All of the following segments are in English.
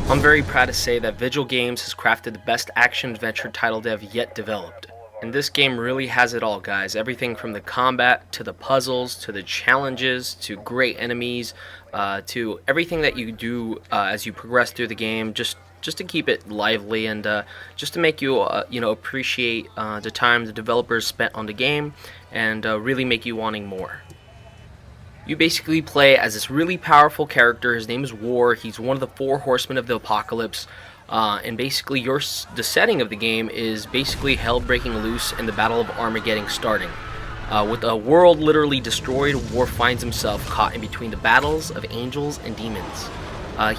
I'm very proud to say that Vigil Games has crafted the best action-adventure title they have yet developed. And this game really has it all, guys. Everything from the combat, to the puzzles, to the challenges, to great enemies, to everything that you do as you progress through the game, just to keep it lively and just to make you, appreciate the time the developers spent on the game and really make you wanting more. You basically play as this really powerful character. His name is War. He's one of the four horsemen of the apocalypse. And basically, the setting of the game is basically hell breaking loose and the Battle of Armageddon starting. With the world literally destroyed, War finds himself caught in between the battles of angels and demons.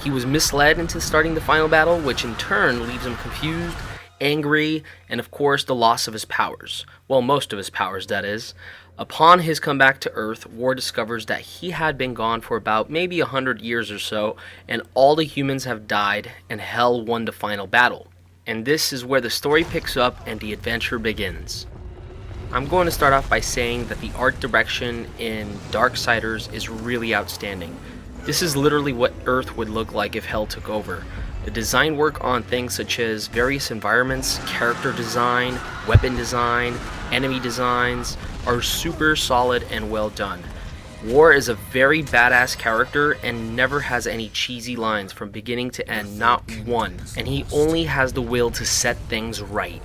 He was misled into starting the final battle, which in turn leaves him confused, angry, and of course the loss of his powers. Well, most of his powers, that is. Upon his comeback to Earth, War discovers that he had been gone for about maybe 100 years or so, and all the humans have died, and Hell won the final battle. And this is where the story picks up and the adventure begins. I'm going to start off by saying that the art direction in Darksiders is really outstanding. This is literally what Earth would look like if Hell took over. The design work on things such as various environments, character design, weapon design, enemy designs are super solid and well done. War is a very badass character and never has any cheesy lines from beginning to end, not one, and he only has the will to set things right.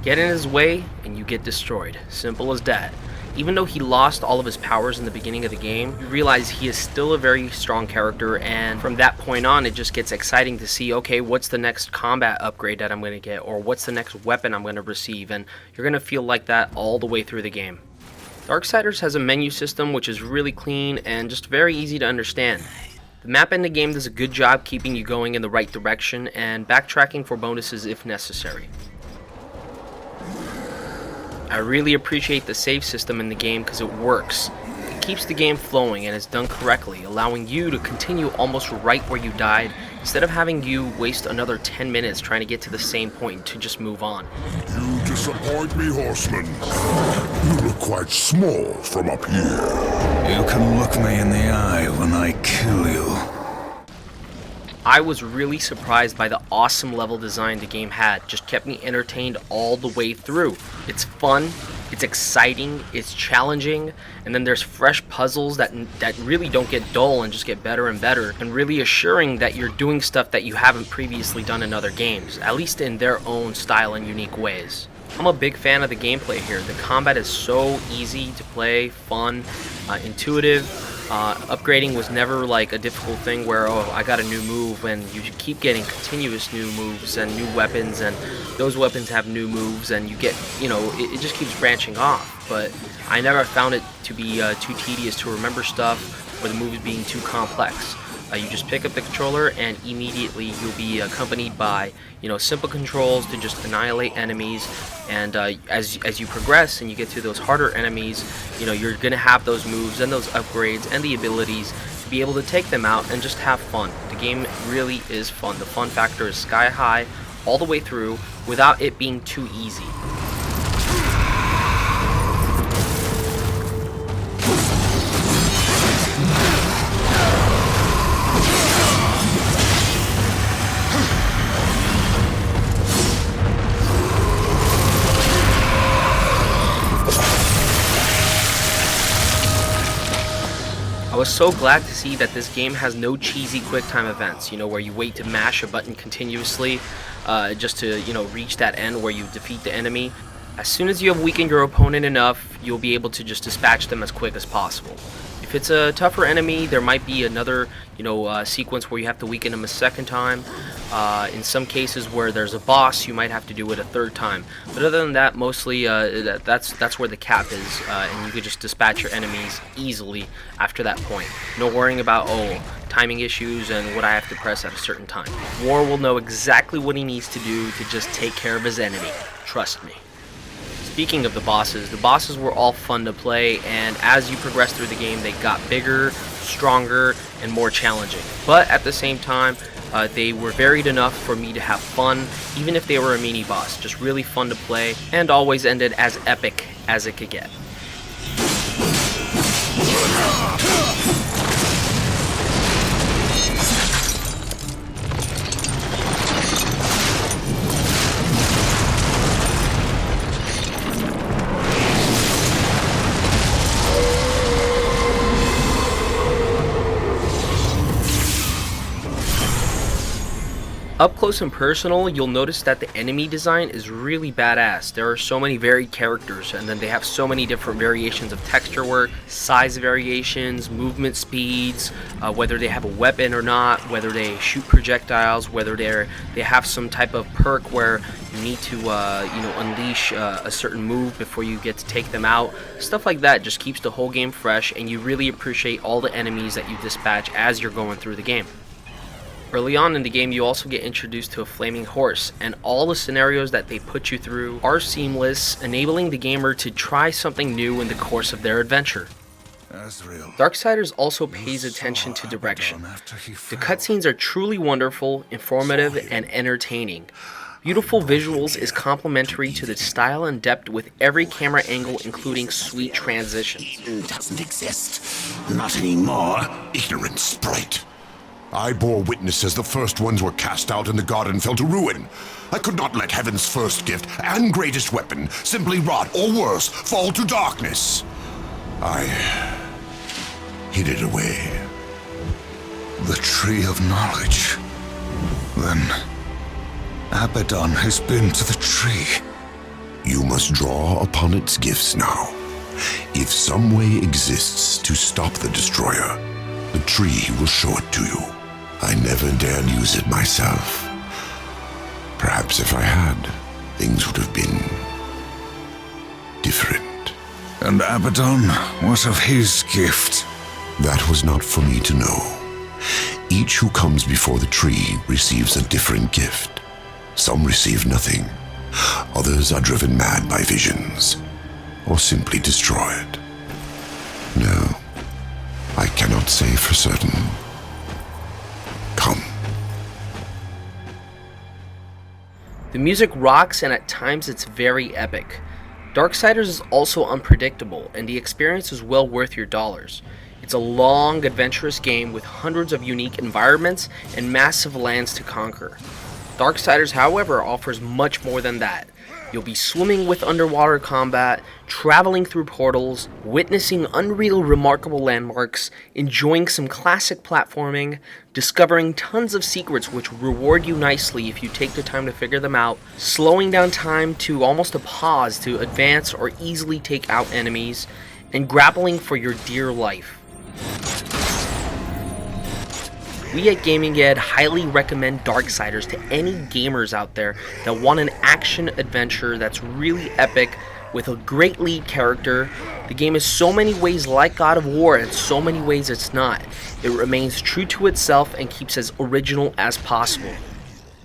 Get in his way and you get destroyed, simple as that. Even though he lost all of his powers in the beginning of the game, you realize he is still a very strong character, and from that point on it just gets exciting to see, okay, what's the next combat upgrade that I'm going to get, or what's the next weapon I'm going to receive, and you're going to feel like that all the way through the game. Darksiders has a menu system which is really clean and just very easy to understand. The map in the game does a good job keeping you going in the right direction and backtracking for bonuses if necessary. I really appreciate the save system in the game because it works. It keeps the game flowing and is done correctly, allowing you to continue almost right where you died instead of having you waste another 10 minutes trying to get to the same point to just move on. You disappoint me, horseman. You look quite small from up here. You can look me in the eye when I kill you. I was really surprised by the awesome level design the game had. Just kept me entertained all the way through. It's fun, it's exciting, it's challenging, and then there's fresh puzzles that really don't get dull and just get better and better, and really assuring that you're doing stuff that you haven't previously done in other games, at least in their own style and unique ways. I'm a big fan of the gameplay here. The combat is so easy to play, fun, intuitive. Upgrading was never like a difficult thing where, oh, I got a new move, and you keep getting continuous new moves and new weapons, and those weapons have new moves, and you get, it just keeps branching off. But I never found it to be too tedious to remember stuff or the moves being too complex. You just pick up the controller and immediately you'll be accompanied by, simple controls to just annihilate enemies. And as you progress and you get to those harder enemies, you're going to have those moves and those upgrades and the abilities to be able to take them out and just have fun. The game really is fun. The fun factor is sky high all the way through without it being too easy. I was so glad to see that this game has no cheesy QuickTime events, where you wait to mash a button continuously just to, reach that end where you defeat the enemy. As soon as you have weakened your opponent enough, you'll be able to just dispatch them as quick as possible. If it's a tougher enemy, there might be another, sequence where you have to weaken them a second time. In some cases where there's a boss, you might have to do it a third time. But other than that, mostly that's where the cap is, and you could just dispatch your enemies easily after that point. No worrying about, timing issues and what I have to press at a certain time. War will know exactly what he needs to do to just take care of his enemy. Trust me. Speaking of the bosses were all fun to play, and as you progress through the game, they got bigger, stronger, and more challenging. But at the same time, they were varied enough for me to have fun, even if they were a mini boss. Just really fun to play, and always ended as epic as it could get. Up close and personal, you'll notice that the enemy design is really badass. There are so many varied characters, and then they have so many different variations of texture work, size variations, movement speeds, whether they have a weapon or not, whether they shoot projectiles, whether they have some type of perk where you need to unleash a certain move before you get to take them out. Stuff like that just keeps the whole game fresh, and you really appreciate all the enemies that you dispatch as you're going through the game. Early on in the game, you also get introduced to a flaming horse, and all the scenarios that they put you through are seamless, enabling the gamer to try something new in the course of their adventure. Darksiders also pays attention to direction. The cutscenes are truly wonderful, informative, and entertaining. Beautiful visuals is complementary to the style and depth with every camera angle, including sweet transitions. Doesn't exist. Not anymore. Ignorant sprite. I bore witness as the first ones were cast out and the garden fell to ruin. I could not let heaven's first gift and greatest weapon simply rot, or worse, fall to darkness. I hid it away. The Tree of Knowledge. Then Abaddon has been to the tree. You must draw upon its gifts now. If some way exists to stop the destroyer, the tree will show it to you. I never dared use it myself. Perhaps if I had, things would have been different. And Abaddon, what of his gift? That was not for me to know. Each who comes before the tree receives a different gift. Some receive nothing. Others are driven mad by visions, or simply destroyed. No, I cannot say for certain. Come. The music rocks, and at times it's very epic. Darksiders is also unpredictable, and the experience is well worth your dollars. It's a long, adventurous game with hundreds of unique environments and massive lands to conquer. Darksiders, however, offers much more than that. You'll be swimming with underwater combat, traveling through portals, witnessing unreal remarkable landmarks, enjoying some classic platforming, discovering tons of secrets which reward you nicely if you take the time to figure them out, slowing down time to almost a pause to advance or easily take out enemies, and grappling for your dear life. We at Gaming Ed highly recommend Darksiders to any gamers out there that want an action adventure that's really epic with a great lead character. The game is so many ways like God of War and so many ways it's not. It remains true to itself and keeps as original as possible.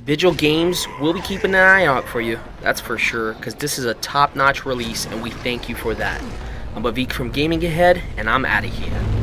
Vigil Games will be keeping an eye out for you, that's for sure, because this is a top-notch release and we thank you for that. I'm Avik from Gaming Ahead, and I'm out of here.